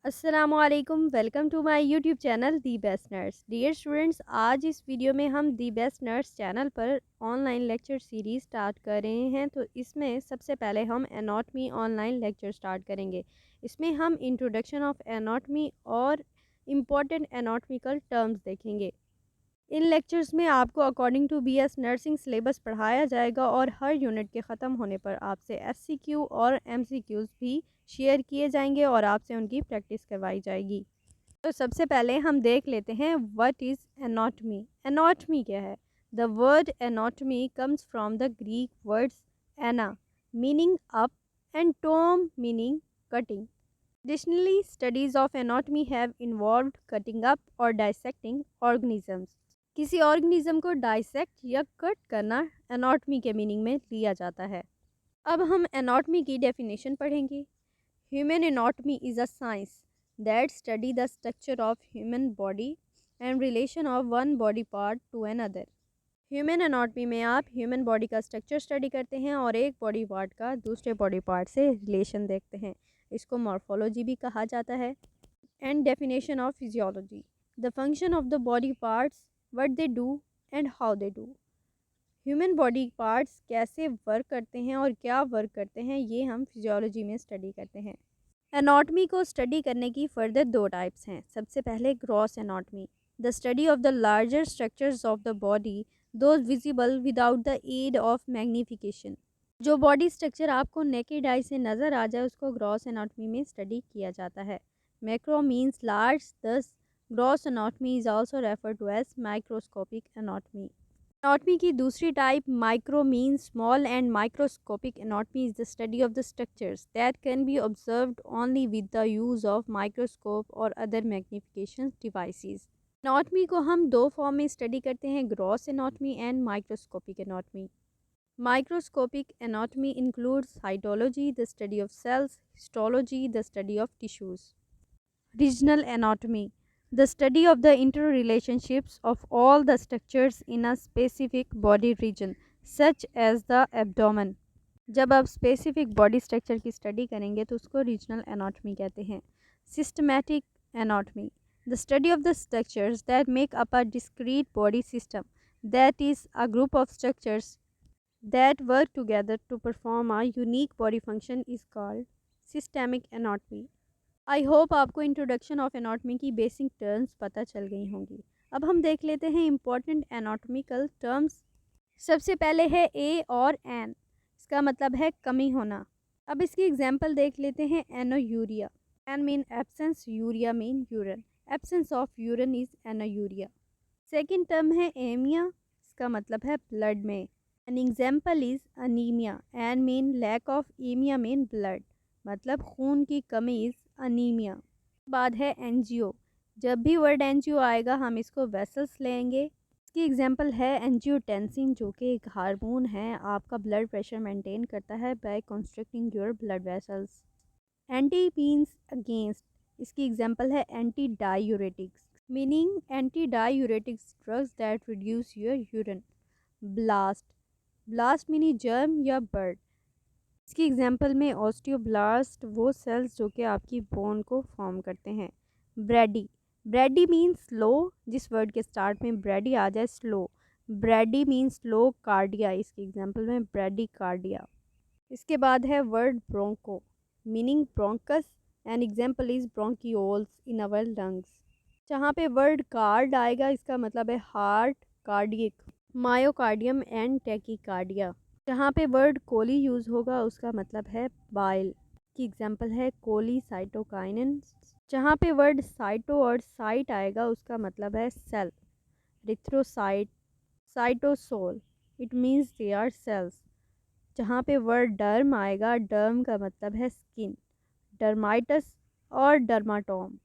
अस्सलामुअलैकुम, welcome to my YouTube channel the best nurse. Dear students, आज इस video में हम दी बेस्ट नर्स चैनल पर ऑनलाइन लेक्चर सीरीज़ स्टार्ट कर रहे हैं। तो इसमें सबसे पहले हम एनाटॉमी ऑनलाइन लेक्चर स्टार्ट करेंगे। इसमें हम इंट्रोडक्शन ऑफ एनाटॉमी और इम्पॉर्टेंट एनाटॉमिकल टर्म्स देखेंगे। इन लेक्चर्स में आपको according to BS nursing syllabus पढ़ाया जाएगा और हर यूनिट के ख़त्म होने पर आपसे एससीक्यू और एमसीक्यूज़ भी शेयर किए जाएंगे और आपसे उनकी प्रैक्टिस करवाई जाएगी। तो सबसे पहले हम देख लेते हैं व्हाट इज़ एनाटॉमी। एनाटॉमी क्या है? The word anatomy comes from the Greek words ana meaning up and tome meaning cutting. Additionally, studies of anatomy have involved cutting up or dissecting organisms. किसी ऑर्गेनिज्म को dissect या cut करना anatomy के meaning में लिया जाता है। अब हम एनाटॉमी की डेफिनेशन पढ़ेंगे। Human anatomy is a science that study the structure of human body and relation of one body part two another. Human anatomy में आप ह्यूमन बॉडी का स्ट्रक्चर स्टडी करते हैं और एक बॉडी पार्ट का दूसरे बॉडी पार्ट से रिलेशन देखते हैं। इसको मॉर्फोलॉजी भी कहा जाता है। And definition of physiology, the function of the body parts, what they do and how they do. Human body parts कैसे वर्क करते हैं और क्या वर्क करते हैं, ये हम फिजियोलॉजी में स्टडी करते हैं। एनाटॉमी को स्टडी करने की फर्दर दो टाइप्स हैं। सबसे पहले gross anatomy, the study of the larger structures of the body, those visible without the aid of magnification. जो बॉडी स्ट्रक्चर आपको नेकेड आई से नज़र आ जाए उसको ग्रॉस एनाटॉमी में स्टडी किया जाता है। Macro means large, thus gross anatomy is also refer to as microscopic anatomy. Anatomy की दूसरी type micro means small and microscopic anatomy is the study of the structures that can be observed only with the use of microscope और other magnification devices. Anatomy को हम दो form में study करते हैं, gross anatomy and microscopic anatomy. Microscopic anatomy includes cytology, the study of cells, histology, the study of tissues. Regional anatomy, the study of the interrelationships of all the structures in a specific body region, such as the abdomen. जब आप specific body structure की study करेंगे तो उसको regional anatomy कहते हैं। Systematic anatomy, the study of the structures that make up a discrete body system, that is a group of structures that work together to perform a unique body function is called systemic anatomy. I hope आपको introduction of anatomy की basic terms पता चल गई होंगी। अब हम देख लेते हैं इम्पॉर्टेंट एनाटॉमिकल टर्म्स। सबसे पहले है ए और एन, इसका मतलब है कमी होना। अब इसकी एग्जांपल देख लेते हैं। Anuria, an mean absence, urea mean urine, absence of urine is anuria. Second term है एमिया, इसका मतलब है ब्लड में। An example is anemia and mean lack of emia mean blood, मतलब खून की कमी इज अनीमिया। बाद है एनजीओ, जब भी वर्ड एनजीओ आएगा हम इसको वेसल्स लेंगे। इसकी एग्जांपल है एंजियोटेंसिन, जो कि एक हार्मोन है, आपका ब्लड प्रेशर मेंटेन करता है by constricting your blood vessels. Anti means against, इसकी एग्जांपल है anti diuretics meaning anti diuretics drugs that reduce your urine. Blast, blast meaning germ या बर्ड, इसकी एग्जांपल में ऑस्टियोब्लास्ट, वो सेल्स जो कि आपकी बोन को फॉर्म करते हैं। ब्रेडी, ब्रेडी मीन्स स्लो, जिस वर्ड के स्टार्ट में ब्रेडी आ जाए slow, brady means slow cardia, इसकी एग्जांपल में ब्रेडी कार्डिया। इसके बाद है word broncho meaning bronchus and example is bronchioles in our lungs. जहाँ पे वर्ड कार्ड आएगा इसका मतलब है heart, cardiac, myocardium and tachycardia. जहाँ पे वर्ड कोली यूज़ होगा उसका मतलब है बाइल, की एग्जांपल है कोली साइटोकाइनिन। जहाँ पे वर्ड साइटो और साइट आएगा उसका मतलब है cell, erythrocyte, cytosol, it means they are cells. जहाँ पे वर्ड डर्म आएगा, डर्म का मतलब है स्किन, डर्माइटस और डर्माटोम।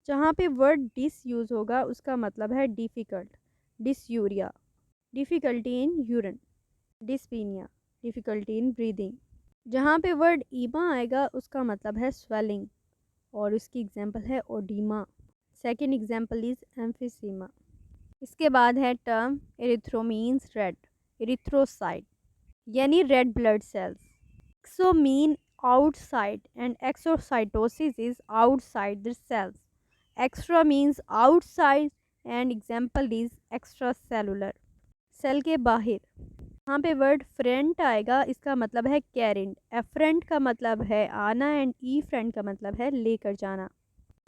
जहाँ पे वर्ड डिस यूज़ होगा उसका मतलब है difficult, dysuria, difficulty in urine, dyspnoea, difficulty in breathing. जहाँ पे वर्ड ईमा आएगा उसका मतलब है स्वेलिंग और उसकी एग्जांपल है oedema. Second example is emphysema. इसके बाद है term erythro means red, erythrocyte यानी red blood cells. Exo mean outside and exocytosis is outside the cells. Extra means outside and example is extracellular, cell के बाहर। यहाँ पे word freight आएगा, इसका मतलब है कैरिंड। एफ्रेंट का मतलब है आना एंड ई फ्रेंट का मतलब है लेकर जाना।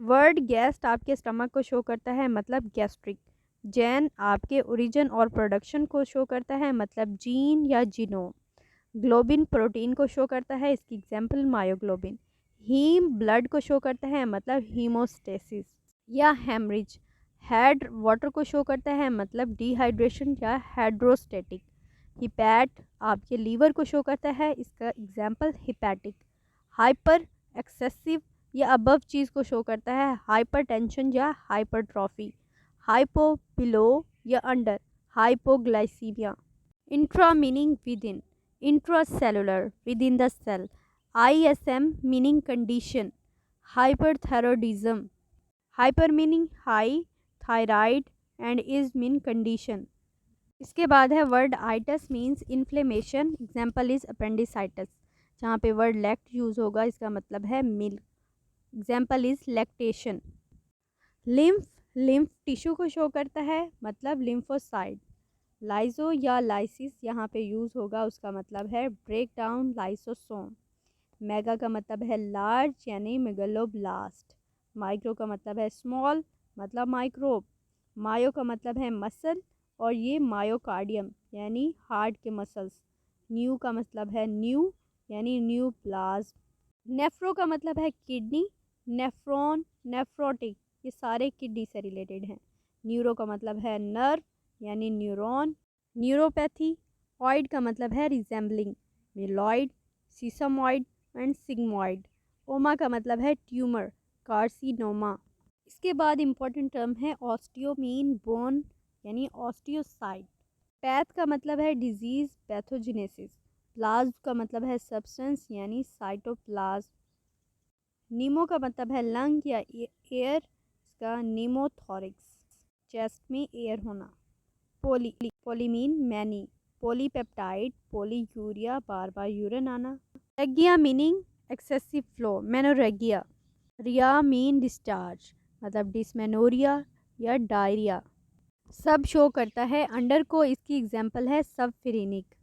वर्ड गेस्ट आपके स्टमक को शो करता है, मतलब गैस्ट्रिक। जैन आपके ओरिजिन और प्रोडक्शन को शो करता है, मतलब जीन या जीनोम। ग्लोबिन प्रोटीन को शो करता है, इसकी एग्जांपल मायोग्लोबिन। हीम ब्लड को शो करता है, मतलब हीमोस्टेसिस या हेमरिज। हेड वाटर को शो करता है, मतलब डिहाइड्रेशन या हाइड्रोस्टेटिक। हिपैट आपके लीवर को शो करता है, इसका एग्जांपल हिपैटिक। हाइपर एक्सेसिव या अबव चीज़ को शो करता है, हाइपरटेंशन या हाइपरट्रॉफी। हाइपो बिलो या under, hypoglycaemia. Intra meaning within, intracellular within the cell. ISM meaning condition, hyperthyroidism. Hyper meaning high, thyroid and is mean condition. इसके बाद है word itis means inflammation, example is appendicitis. जहाँ पे word lact use होगा, इसका मतलब है milk, example is lactation. Lymph, lymph tissue को शो करता है, मतलब लिम्फोसाइड। लाइजो या लाइसिस यहाँ पे यूज़ होगा, उसका मतलब है ब्रेक डाउन लाइसोसोम। मेगा का मतलब है लार्ज यानी मेगलोब्लास्ट। माइक्रो का मतलब है स्मॉल, मतलब माइक्रोब। मायो का मतलब है मसल और ये मायोकार्डियम यानी हार्ट के मसल्स। न्यू का मतलब है न्यू यानी न्यू प्लाज्म। नेफ्रो का मतलब है किडनी, नेफ्रॉन, नेफ्रोटिक, ये सारे किडनी से रिलेटेड हैं। न्यूरो का मतलब है नर्व यानी न्यूरॉन। न्यूरोपैथी। ऑइड का मतलब है रिजेंबलिंग, मिलॉइड, सीसमॉइड एंड सिग्मॉइड। ओमा का मतलब है ट्यूमर, कार्सिनोमा। इसके बाद इम्पॉर्टेंट टर्म है ऑस्टियोमीन, बोन यानी ऑस्टियोसाइट। पैथ का मतलब है डिजीज़, पैथोजेनेसिस। प्लाज्म का मतलब है सब्सटेंस यानी साइटोप्लाज्म। नीमो का मतलब है लंग या एयर, इसका नीमोथोरिक्स, चेस्ट में एयर होना। पोली, पोलीमीन मैनी। पॉलीपेप्टाइड, पॉलीयूरिया, बार बार यूरिन आना। रेगिया मीनिंग एक्सेसिव फ्लो, मेनोरेगिया। रिया मीन डिस्चार्ज, मतलब डिसमेनोरिया या डायरिया। सब शो करता है अंडर को, इसकी एग्जांपल है सब फिरेनिक।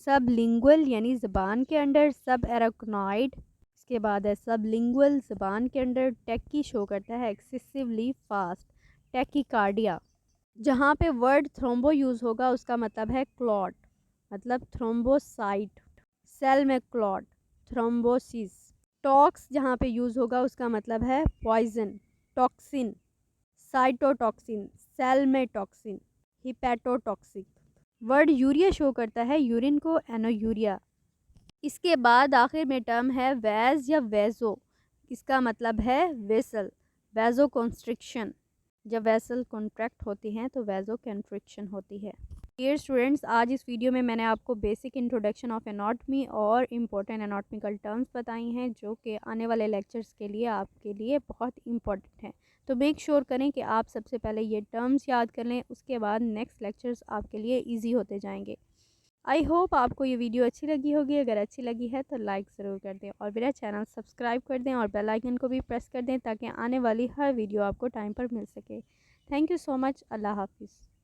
सब लिंगुअल यानी ज़बान के अंडर, सब एराक्नॉइड। इसके बाद है सब लिंगुअल, ज़बान के अंडर। टेकी शो करता है एक्सेसिवली फास्ट, टेकीकार्डिया। जहाँ पे वर्ड थ्रोम्बो यूज़ होगा, उसका मतलब है क्लॉट, मतलब थ्रोम्बोसाइट। सेल में क्लॉट, थ्रोम्बोसिस। टॉक्स जहाँ पे यूज़ होगा, उसका मतलब है पॉइजन, टॉक्सिन। साइटोटॉक्सिन, सेल में टॉक्सिन। हिपैटोटॉक्सिक। वर्ड यूरिया शो करता है यूरिन को, एनोयूरिया। इसके बाद आखिर में टर्म है वैज या वेजो, इसका मतलब है वेसल, वेजो कॉन्स्ट्रिक्शन। जब वेसल कॉन्ट्रैक्ट होती हैं तो वेजो कंस्ट्रिक्शन होती है। डियर स्टूडेंट्स, आज इस वीडियो में मैंने आपको बेसिक इंट्रोडक्शन ऑफ एनाटॉमी और इम्पोर्टेंट एनाटॉमिकल टर्म्स बताई हैं, जो कि आने वाले लेक्चर्स के लिए आपके लिए बहुत इंपॉर्टेंट हैं। तो मेक श्योर करें कि आप सबसे पहले ये टर्म्स याद कर लें, उसके बाद नेक्स्ट लेक्चर्स आपके लिए ईजी होते जाएंगे। आई होप आपको ये वीडियो अच्छी लगी होगी। अगर अच्छी लगी है तो लाइक ज़रूर कर दें और मेरा चैनल सब्सक्राइब कर दें और बेल आइकन को भी प्रेस कर दें, ताकि आने वाली हर वीडियो आपको टाइम पर मिल सके। Thank you so much. अल्लाह हाफिज़।